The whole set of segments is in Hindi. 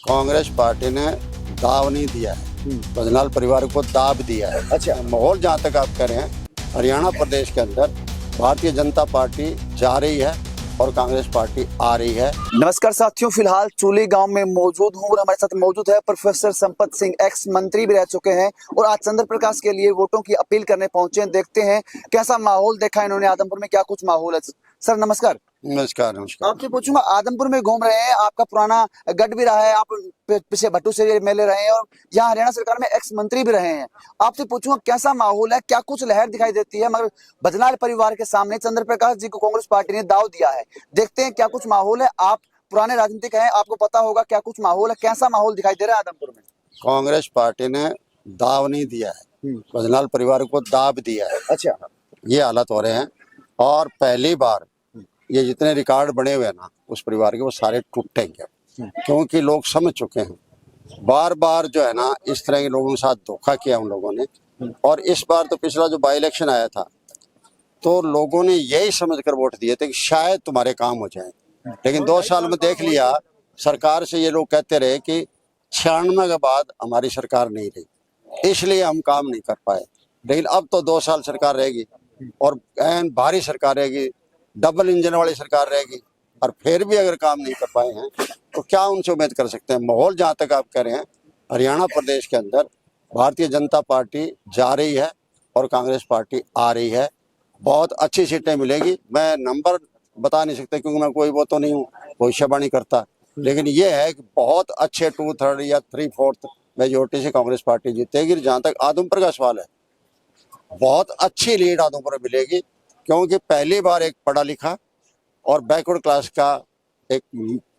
कांग्रेस पार्टी ने दाव नहीं दिया है, बजनाल परिवार को दाव दिया है। अच्छा। माहौल जहाँ तक आप कह रहे हैं, हरियाणा प्रदेश के अंदर भारतीय जनता पार्टी जा रही है और कांग्रेस पार्टी आ रही है। नमस्कार साथियों, फिलहाल चूली गांव में मौजूद हूँ और हमारे साथ मौजूद है प्रोफेसर संपत सिंह, एक्स मंत्री भी रह चुके हैं और आज चंद्र प्रकाश के लिए वोटों की अपील करने पहुंचे हैं। देखते हैं कैसा माहौल देखा इन्होंने आदमपुर में, क्या कुछ माहौल है। सर नमस्कार। नमस्कार। नमस्कार। आपसे पूछूंगा, आदमपुर में घूम रहे हैं, आपका पुराना गढ़ भी रहा है, आप पीछे भट्टू से मेले रहे हैं और यहाँ हरियाणा सरकार में एक्स मंत्री भी रहे हैं। आपसे पूछूंगा कैसा माहौल है, क्या कुछ लहर दिखाई देती है। मगर बजनाल परिवार के सामने चंद्र प्रकाश जी को कांग्रेस पार्टी ने दाव दिया है। देखते हैं क्या कुछ माहौल है। आप पुराने राजनीतिक हैं, आपको पता होगा क्या कुछ माहौल है, कैसा माहौल दिखाई दे रहा है आदमपुर में। कांग्रेस पार्टी ने दाव नहीं दिया है, बजनाल परिवार को दाव दिया है। अच्छा। ये हालत हो रहे हैं और पहली बार ये जितने रिकॉर्ड बने हुए हैं ना उस परिवार के, वो सारे टूटेंगे क्योंकि लोग समझ चुके हैं। बार बार जो है ना इस तरह के लोगों के साथ धोखा किया उन लोगों ने। और इस बार तो पिछला जो बाई इलेक्शन आया था तो लोगों ने यही समझकर वोट दिए थे कि शायद तुम्हारे काम हो जाए, लेकिन 2 साल में देख लिया सरकार से। ये लोग कहते रहे कि 96 के बाद हमारी सरकार नहीं रही, इसलिए हम काम नहीं कर पाए। लेकिन अब तो 2 साल सरकार रहेगी और एन भारी सरकार रहेगी, डबल इंजन वाली सरकार रहेगी, और फिर भी अगर काम नहीं कर पाए हैं तो क्या उनसे उम्मीद कर सकते हैं। माहौल जहाँ तक आप कह रहे हैं, हरियाणा प्रदेश के अंदर भारतीय जनता पार्टी जा रही है और कांग्रेस पार्टी आ रही है। बहुत अच्छी सीटें मिलेगी। मैं नंबर बता नहीं सकता क्योंकि मैं कोई वो तो नहीं हूँ, भविष्यवाणी करता, लेकिन ये है कि बहुत अच्छे 2/3 या 3/4 मेजोरिटी से कांग्रेस पार्टी जीतेगी। जहाँ तक आदमपुर का सवाल है, बहुत अच्छी लीड आदमपुर में मिलेगी क्योंकि पहली बार एक पढ़ा लिखा और बैकवर्ड क्लास का एक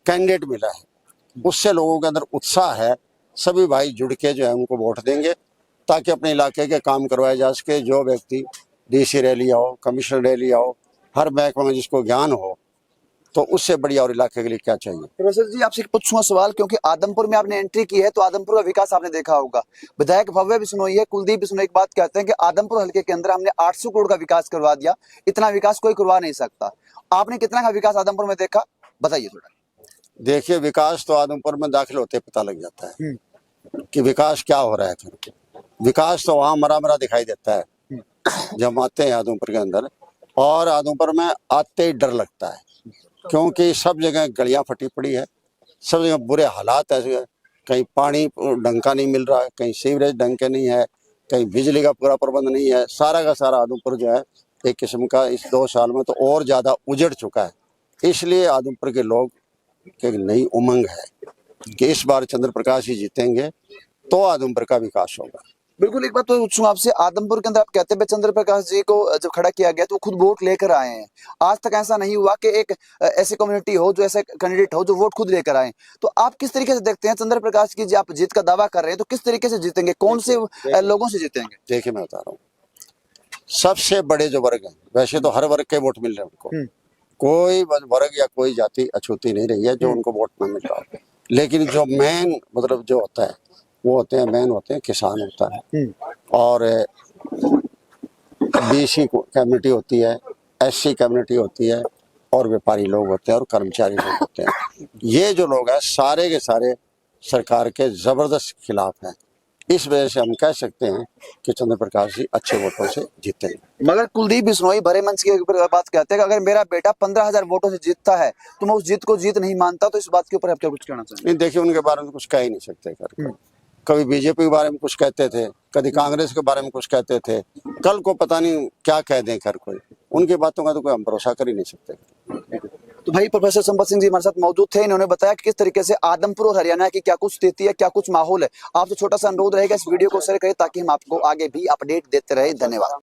कैंडिडेट मिला है। उससे लोगों के अंदर उत्साह है। सभी भाई जुड़ के जो है उनको वोट देंगे ताकि अपने इलाके के काम करवाए जा सके। जो व्यक्ति डीसी रह लिया हो, कमिश्नर रह लिया हो, हर महकमे में जिसको ज्ञान हो, तो उससे बढ़िया और इलाके के लिए क्या चाहिए। प्रोफेसर जी आपसे पूछूंगा सवाल, क्योंकि आदमपुर में आपने एंट्री की है तो आदमपुर का विकास आपने देखा होगा। विधायक भव्य बिश्नोई है, कुलदीप बिश्नोई एक बात कहते हैं कि आदमपुर हल्के के अंदर हमने 800 करोड़ का विकास करवा दिया, इतना विकास कोई करवा नहीं सकता। आपने कितना का विकास आदमपुर में देखा, बताइए थोड़ा। देखिए, विकास तो आदमपुर में दाखिल होते पता लग जाता है कि विकास क्या हो रहा है। फिर विकास तो वहाँ मरा मरा दिखाई देता है जब आते हैं आदमपुर के अंदर, और आदमपुर में आते ही डर लगता है क्योंकि सब जगह गलियां फटी पड़ी है, सब जगह बुरे हालात है। कहीं पानी ढंग का नहीं मिल रहा है, कहीं सीवरेज ढंग के नहीं है, कहीं बिजली का पूरा प्रबंध नहीं है। सारा का सारा आदमपुर जो है एक किस्म का इस 2 साल में तो और ज़्यादा उजड़ चुका है। इसलिए आदमपुर के लोग की एक नई उमंग है कि इस बार चंद्र प्रकाश जी जीतेंगे तो आदमपुर का विकास होगा। बिल्कुल। एक बात तो पूछूं आपसे, आदमपुर के अंदर आप कहते हैं चंद्र प्रकाश जी को जब खड़ा किया गया तो खुद वोट लेकर आए हैं। आज तक ऐसा नहीं हुआ कि एक ऐसी कम्युनिटी हो, जो ऐसे कैंडिडेट हो जो वोट खुद लेकर आए। तो आप किस तरीके से देखते हैं चंद्र प्रकाश की, जी आप जीत का दावा कर रहे हैं, तो किस तरीके से जीतेंगे, कौन से लोगों से जीतेंगे? देखिए, मैं बता रहा हूँ, सबसे बड़े जो वर्ग हैं, वैसे तो हर वर्ग के वोट मिल रहे हैं उनको, कोई वर्ग या कोई जाति अछूती नहीं रही है जो उनको वोट न मिल रहा है। लेकिन जो मेन मतलब जो होता है वो होते हैं, मेन होते हैं किसान होता है, और बीसी कम्युनिटी होती है, एससी कम्युनिटी होती है, और व्यापारी लोग होते हैं, और कर्मचारी लोग होते हैं। ये जो लोग हैं सारे के सारे सरकार के जबरदस्त खिलाफ हैं। इस वजह से हम कह सकते हैं कि चंद्र प्रकाश जी अच्छे वोटों से जीतेंगे। मगर कुलदीप बिश्नोई भरे मंच की बात कहते हैं कि अगर मेरा बेटा 15,000 वोटों से जीतता है तो मैं उस जीत को जीत नहीं मानता। तो इस बात के ऊपर आप क्या कुछ कहना चाहेंगे? नहीं, देखिए, उनके बारे में कुछ कह ही नहीं सकते कर। कभी बीजेपी के बारे में कुछ कहते थे, कभी कांग्रेस के बारे में कुछ कहते थे, कल को पता नहीं क्या कह दें कर कोई। उनकी बातों का तो कोई हम भरोसा कर ही नहीं सकते। तो भाई प्रोफेसर संपत सिंह जी हमारे साथ मौजूद थे, इन्होंने बताया कि किस तरीके से आदमपुर और हरियाणा की क्या कुछ स्थिति है, क्या कुछ माहौल है। आपसे छोटा सा अनुरोध रहेगा, इस वीडियो को शेयर करें ताकि हम आपको आगे भी अपडेट देते रहे। धन्यवाद।